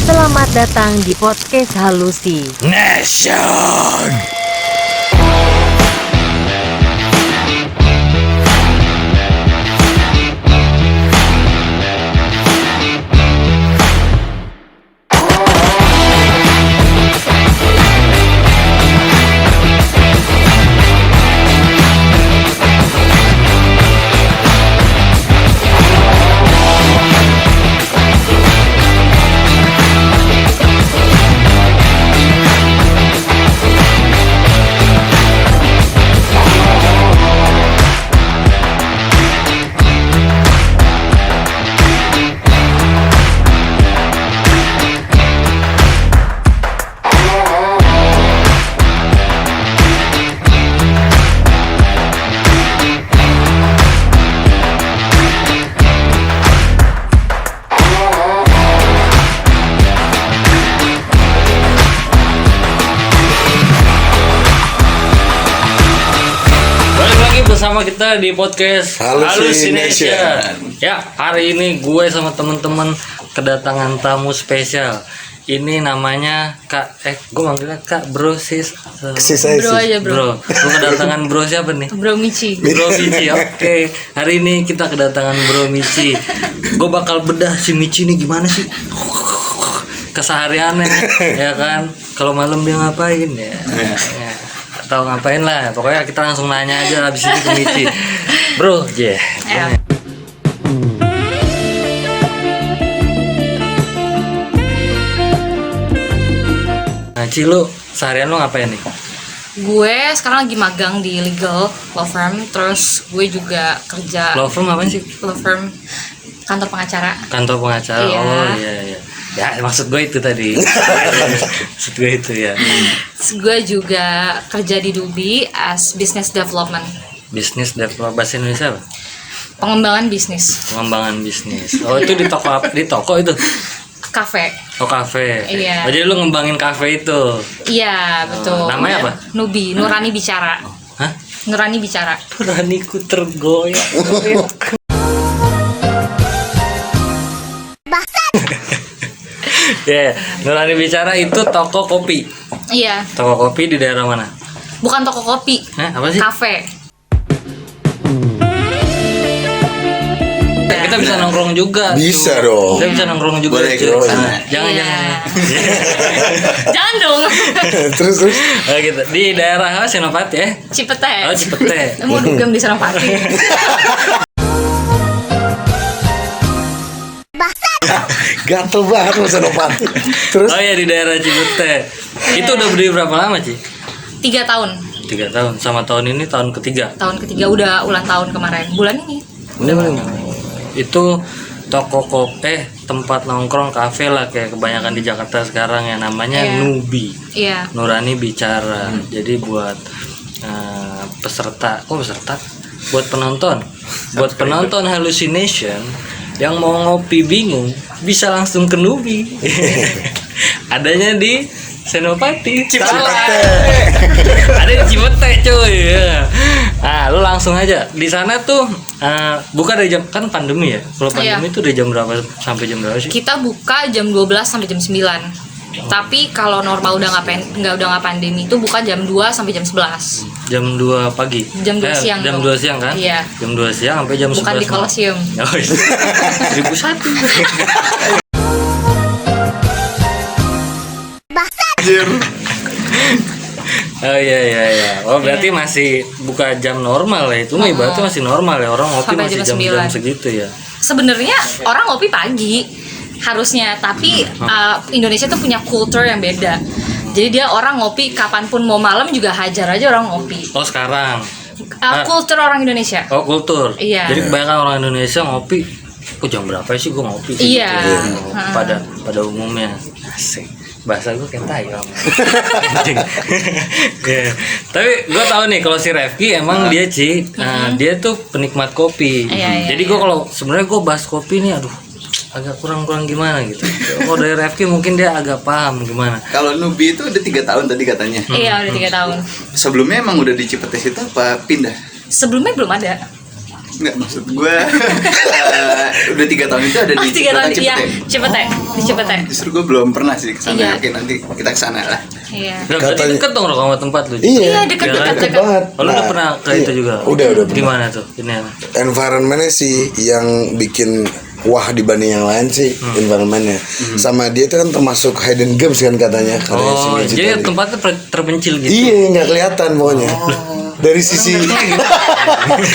Selamat datang di podcast Halusi Nation. Bersama kita di podcast Halusi Nation. Ya, hari ini gue sama teman-teman kedatangan tamu spesial. Ini namanya Kak, gue manggilnya Kak Bro Sis. Bro aja bro. Gue kedatangan Bro siapa nih? Bro Michi. Bro Michi, oke. Hari ini kita kedatangan Bro Michi. Gue bakal bedah si Michi ini gimana sih kesehariannya, ya kan? Kalau malam dia ngapain ya? Tahu ngapain lah, pokoknya kita langsung nanya aja habis ini ke Michi. Bro, Nah, Ci, lu seharian lu ngapain nih? Gue sekarang lagi magang di legal law firm. Terus gue juga kerja Law firm apa sih? law firm, kantor pengacara. Kantor pengacara. Iya. Oh iya. Ya, maksud gue itu tadi. Maksud gue itu ya. Terus gue juga kerja di Dubi as business development. Bisnis develop bahasa Indonesia apa? Pengembangan bisnis. Pengembangan bisnis. Oh, itu di toko di toko itu. Kafe. Oh, kafe. Iya. Oh, jadi lu ngembangin kafe itu. Iya, betul. Namanya apa? Nubi, Nurani Bicara. Hah? Nurani Bicara. Nuraniku tergoyak. Ya, Nurani Bicara itu toko kopi. Iya, Toko kopi di daerah mana? bukan toko kopi. Apa sih? Kafe. Kita bisa nongkrong juga. Bisa tuh. dong. Kita bisa nongkrong juga. Boleh, cuy. bro. Jangan. Jangan dong. terus Oh, gitu. Di daerah apa? Senopati ya? Cipete. Oh, Cipete. Mau dugem di Senopati. gatel banget lu Senopati. Terus Oh ya, di daerah Cipete. Itu udah berdiri berapa lama, Ci? 3 tahun. 3 tahun. Sama tahun ini tahun ketiga. Tahun ketiga udah ulang tahun kemarin. Bulan ini. Itu toko kopi, tempat nongkrong kafe lah kayak kebanyakan di Jakarta sekarang ya, namanya Iya. Nubi. Iya. Nurani Bicara. Jadi buat peserta, buat penonton Hallucination yang mau ngopi bingung bisa langsung ke Nubi. Adanya di Senopati. Ada di Cipete cuy. Nah, lu langsung aja di sana tuh buka dari jam, kan pandemi ya. Kalau pandemi tuh dari jam berapa sampai jam berapa sih? Kita buka jam 12 sampai jam 9. Tapi kalau normal udah nggak pandemi itu buka jam 2 sampai jam 11. Jam 2 pagi. Jam 2 siang. Jam dong. 2 siang kan? Iya. Jam 2 siang sampai jam 11. Bukan di Kolosium. Oh, iya. 1001. Oh iya. Oh berarti masih buka jam normal ya. Itu mah ibaratnya masih normal ya. Orang ngopi Sampai masih jam jam-jam 9. segitu ya. Sebenarnya orang ngopi pagi harusnya, tapi Indonesia tuh punya culture yang beda. Jadi dia orang ngopi kapanpun, mau malam juga hajar aja orang ngopi. Oh sekarang. Culture orang Indonesia. Oh kultur. Iya. Jadi kebanyakan orang Indonesia ngopi. Kok jam berapa sih gue ngopi? Iya. Gitu. Pada umumnya. Asik. Bahasa gue kayak tai om. Yeah. Tapi gue tahu nih kalau si Refki emang dia dia tuh penikmat kopi. Iya, Jadi gue kalau sebenarnya gue bahas kopi nih, aduh agak kurang gimana gitu. Kalau dari Refki mungkin dia agak paham gimana. kalau Nubi itu udah 3 tahun tadi katanya. Iya, udah 3 tahun. Sebelumnya emang udah di Cipete itu apa pindah? Sebelumnya belum ada. Enggak, maksud gue udah 3 tahun itu ada di 3 tahun Cipete. iya, Cipete, di Cipete. Justru gue belum pernah sih kesana. Iya. Oke, nanti kita kesana lah. Iya. Nah, berarti Katanya- deket dong sama tempat lu. Iya, Iya, dekat-dekat deket banget. Oh, lu udah pernah ke itu juga? Udah pernah. Gimana tuh? Ini apa? Environmentnya sih yang bikin wah dibanding yang lain sih environmentnya. Sama dia itu kan termasuk hidden gems kan katanya. Katanya si Oh, Magic jadi tadi. tempatnya terpencil gitu. Iya, nggak kelihatan pokoknya. Dari sisi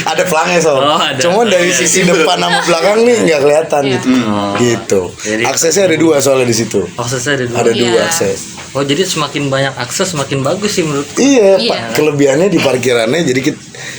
ada pelangnya soal. Oh, ada. Cuma dari sisi depan sama belakang nih nggak kelihatan Iya. gitu. Gitu. Jadi- Aksesnya ada 2 soalnya di situ. Aksesnya ada dua. Ada 2 Iya. akses. Oh, jadi semakin banyak akses semakin bagus sih menurut. Iya, Iya. Pak. Kelebihannya di parkirannya. Jadi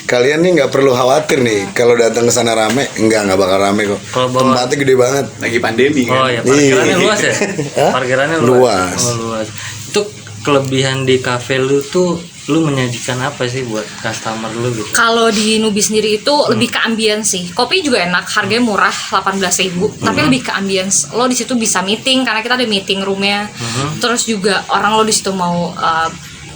kalian nih nggak perlu khawatir nih kalau datang ke sana rame, nggak bakal rame kok. Kalau bawa- Tempatnya gede banget. Lagi pandemi Oh kan. ya, parkirannya Iya. luas ya? Hah? Parkirannya Luas. Oh, luas. Itu kelebihan di cafe lu tuh, lu menyajikan apa sih buat customer lu gitu? Kalau di Nubi sendiri itu lebih ke ambience sih. Kopi juga enak, harganya murah 18.000, tapi lebih ke ambience. Lo di situ bisa meeting karena kita ada meeting roomnya. Terus juga orang lo di situ mau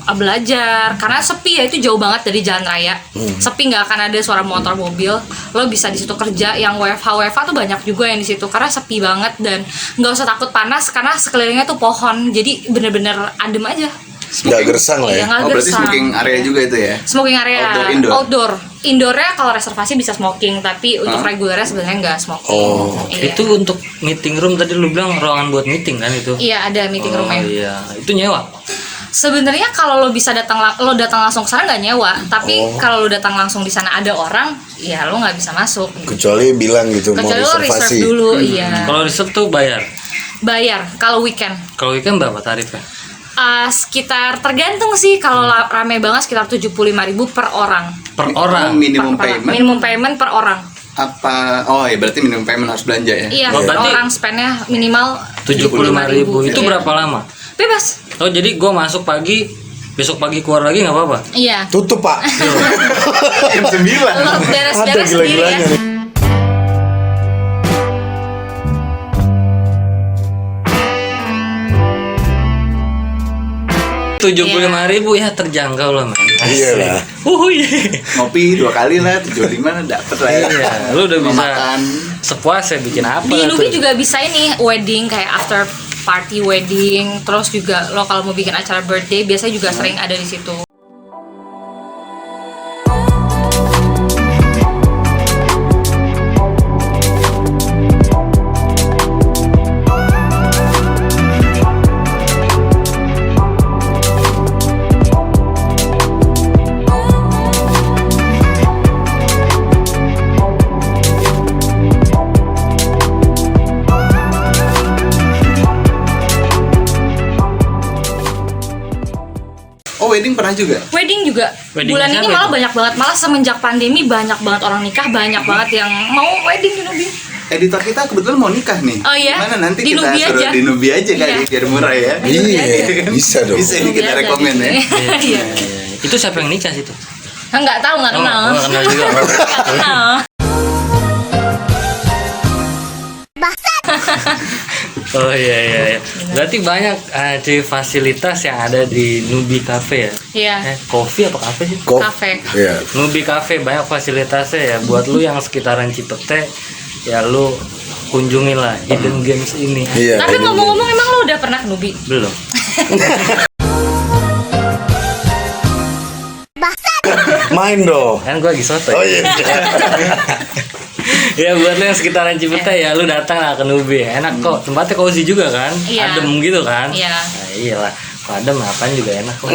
belajar karena sepi ya, itu jauh banget dari jalan raya. Sepi, nggak akan ada suara motor mobil. Lo bisa di situ kerja. Yang WFH tuh banyak juga yang di situ karena sepi banget, dan nggak usah takut panas karena sekelilingnya tuh pohon. Jadi bener-bener adem aja. Nggak gersang lah ya. Iya, nggak Oh, berarti gersang. smoking area juga itu ya. Smoking area Outdoor, Indoornya kalau reservasi bisa smoking, tapi untuk regulernya sebenarnya nggak smoking. Oh. Iya. Itu untuk meeting room tadi lu bilang ruangan buat meeting kan itu? Iya, ada meeting Oh roomnya. iya, itu nyewa. Sebenarnya kalau lo bisa datang langsung ke sana nggak nyewa, tapi kalau lo datang langsung di sana ada orang, ya lo nggak bisa masuk. Kecuali bilang gitu Kecuali mau lo reserve reservasi. dulu, iya. Kalau reserve tuh bayar. Bayar kalau weekend. Kalau weekend berapa tarifnya? Sekitar tergantung sih, kalau rame banget sekitar 75.000 per orang. Per orang. Minimum Per- payment. Minimum payment per orang. Apa? Oh ya, berarti minimum payment harus belanja ya. Iya, Oh, berarti orang spendnya minimal 75.000. Itu Iya. berapa lama? Bebas. Oh, jadi gua masuk pagi, besok pagi keluar lagi nggak apa-apa? Iya. Tutup Pak. Jam 9. Lo Ada beres-beres sendiri ya. gila-gilanya nih. Iya. 75.000 ya terjangkau lah men. Iya lah. Ngopi 2 kali lah, 75 dapet lah ya. Iya, lu udah Mau bisa makan. sepuasnya bikin apa Di lah Nubi tuh. juga bisa ini wedding, kayak after party wedding. Terus juga lo kalau mau bikin acara birthday biasanya juga sering ada di situ. Oh, wedding pernah juga. Wedding juga. Wedding Bulan ini siapa malah itu? banyak banget, malah semenjak pandemi banyak banget orang nikah, banyak banget yang mau wedding di Nubi. Editor kita kebetulan mau nikah nih. Oh iya? Gimana nanti Di kita Nubi suruh aja. di Nubi aja kali Iya. biar murah ya. Iya, bisa dong. Bisa nih kita rekomen ya. Iya. Itu siapa yang nikah situ? Nggak tahu, nggak kenal. Oh, kenal juga. Nggak kenal. Oh iya. Berarti banyak cuy fasilitas yang ada di Nubi Cafe ya. Iya. Kopi apa kafe sih? Kok? Cafe. Iya. Nubi Cafe banyak fasilitasnya ya. Buat lu yang sekitaran Cipete, ya lu kunjungin lah Hidden Games ini. Iya. Tapi ini ngomong-ngomong, emang lo udah pernah ke Nubi? Belum. main dong. Kan gua lagi soto. Oh iya. Ya buat lu yang sekitaran Cipete ya lu datang lah ke Nubi. Enak kok. Tempatnya cozy juga kan? Iya. Adem gitu kan? Iya. Nah, iyalah. Kalau adem apaan juga enak kok.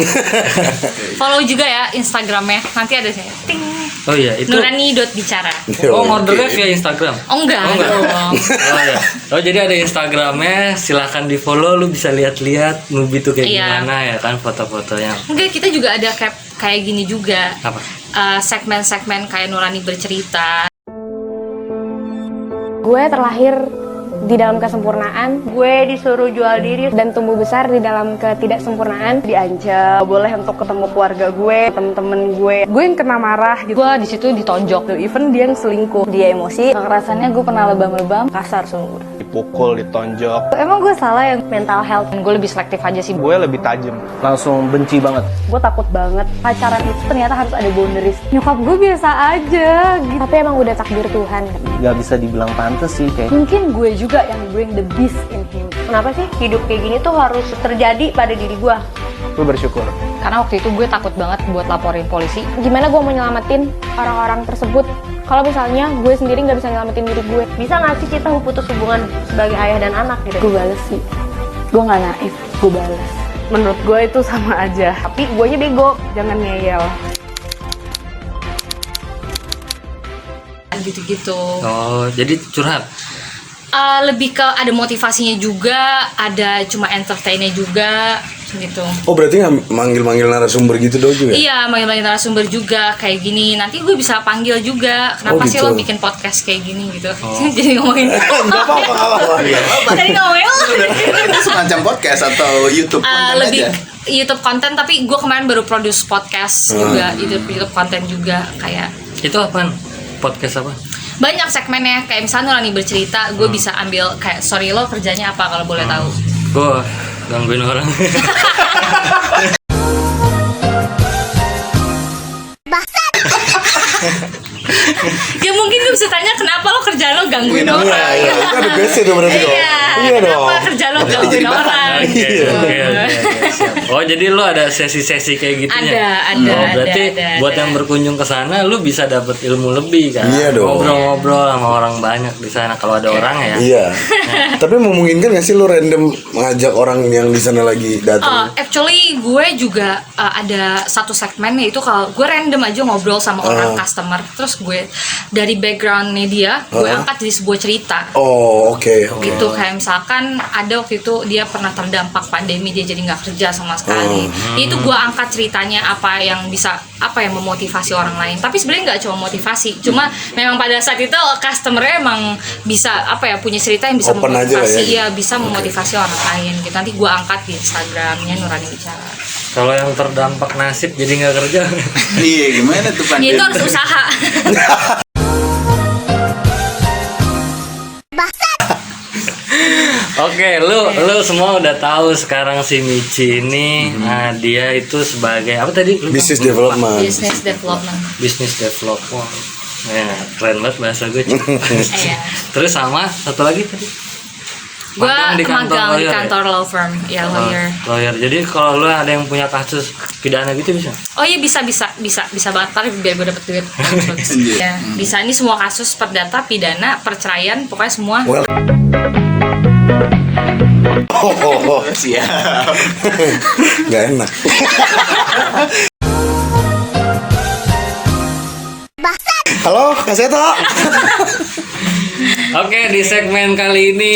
Follow juga ya Instagramnya, nanti ada saya. Ting. Oh iya, itu. Nurani.bicara. Oh, ordernya via Instagram. Oh enggak, Oh, enggak. dong. Oh ya. Oh jadi ada Instagramnya, silahkan di follow, lu bisa lihat-lihat Nubi tuh kayak Iya. gimana ya kan foto-fotonya. Enggak, kita juga ada kayak gini juga. Apa? Segmen-segmen kayak Nurani bercerita. Gue terlahir di dalam kesempurnaan, gue disuruh jual diri dan tumbuh besar di dalam ketidaksempurnaan. Diancam, gak boleh untuk ketemu keluarga gue, temen-temen gue yang kena marah gitu. Gue di situ ditonjok, even dia yang selingkuh, dia emosi, kekerasannya gue pernah lebam-lebam, kasar sungguh. dipukul, ditonjok. Emang gue salah yang mental health? Gue lebih selektif aja sih. Gue lebih tajam, langsung benci banget. Gue takut banget. Pacaran itu ternyata harus ada boundaries. Nyokap gue biasa aja gitu. Tapi emang udah takdir Tuhan. Gak bisa dibilang pantas sih kayak. Mungkin gue juga yang bring the beast in him. Kenapa sih hidup kayak gini tuh harus terjadi pada diri gue? Gue bersyukur. Karena waktu itu gue takut banget buat laporin polisi. Gimana gue mau nyelamatin orang-orang tersebut kalau misalnya gue sendiri nggak bisa nyelamatin diri gue? Bisa nggak sih kita putus hubungan sebagai ayah dan anak gitu? Gue bales sih. Gue nggak naif, gue bales. Menurut gue itu sama aja. Tapi guenya bego, jangan ngeyel. Gitu-gitu. Oh, jadi curhat. Lebih ke ada motivasinya juga, ada cuma entertainnya juga gitu. Oh berarti nggak manggil-manggil narasumber gitu dong juga? Iya, manggil-manggil narasumber juga kayak gini. Nanti gue bisa panggil juga. Kenapa Oh, sih gitu. lo bikin podcast kayak gini gitu? Jadi ngomongin. Nggak apa-apa. Jadi ngomongin. Itu semacam podcast atau YouTube konten Lebih aja. YouTube konten, tapi gue kemarin baru produce podcast juga, YouTube konten juga kayak. Itu apaan? Podcast apa? Banyak segmennya, kayak misalnya Nurani bercerita, gue bisa ambil kayak sorry lo kerjanya apa kalau boleh tahu. Gue gangguin orang. Ya mungkin gue bisa tanya kenapa lo kerjaan lo gangguin orang. Iya, itu ada base itu berarti dong. Iya, Iya kenapa dong. kerjaan lo gangguin orang Oke, gitu. oke, siap. Oh, jadi lu ada sesi-sesi kayak gitunya? Ada, Oh, berarti ada, buat ada. yang berkunjung ke sana lu bisa dapat ilmu lebih kan? Iya dong. Ngobrol-ngobrol sama orang banyak di sana kalau ada orang ya. Iya. Tapi memungkinkan nggak sih lu random ngajak orang yang di sana lagi datang? Actually gue juga ada satu segmen yaitu kalau gue random aja ngobrol sama orang customer, terus gue dari backgroundnya dia gue angkat jadi sebuah cerita. Oh oke. Gitu kayak misalkan ada waktu itu dia pernah terdampak pandemi, dia jadi nggak kerja sama sekali. Itu gue angkat ceritanya apa yang memotivasi orang lain. Tapi sebenarnya nggak cuma motivasi, cuma memang pada saat itu customernya emang bisa punya cerita yang bisa Open aja lah memotivasi, ya. bisa memotivasi orang lain. Gitu nanti gue angkat di Instagramnya Nurani Bicara. Kalau yang terdampak nasib jadi nggak kerja. Iya, gimana tuh Pan? Ya, itu harus usaha. Oke, lu semua udah tahu sekarang si Michi ini dia itu sebagai apa tadi? Lu Business lupa. development. Business development. Business development. Nah, keren banget bahasa gue. Iya. Terus sama satu lagi tadi. Gue magang di lawyer ya? kantor law firm, ya lawyer. Lawyer. Jadi kalau lu ada yang punya kasus pidana gitu bisa? Oh iya bisa banget, tapi biar gue dapet duit. Ya, bisa, ini semua kasus perdata, pidana, perceraian, pokoknya semua. Well. Oh, Siap. nggak enak. Halo, Kak Seto. Oke, di segmen kali ini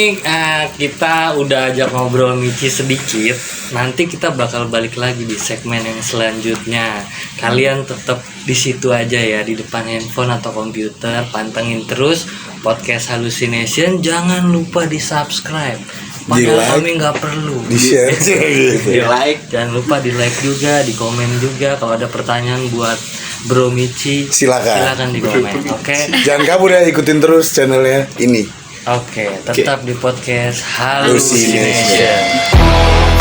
kita udah ajak ngobrol Michi sedikit. Nanti kita bakal balik lagi di segmen yang selanjutnya. Kalian tetap di situ aja ya, di depan handphone atau komputer, pantengin terus podcast Hallucination. Jangan lupa di subscribe. Padahal Di-like. kami nggak perlu. Di share gitu. Di like. Jangan lupa di like juga, di komen juga. Kalau ada pertanyaan buat Bro Michi, Silakan. di komen. Oke. Jangan kabur ya, ikutin terus channelnya ini. Oke, tetap di podcast Hallucination. Hallucination.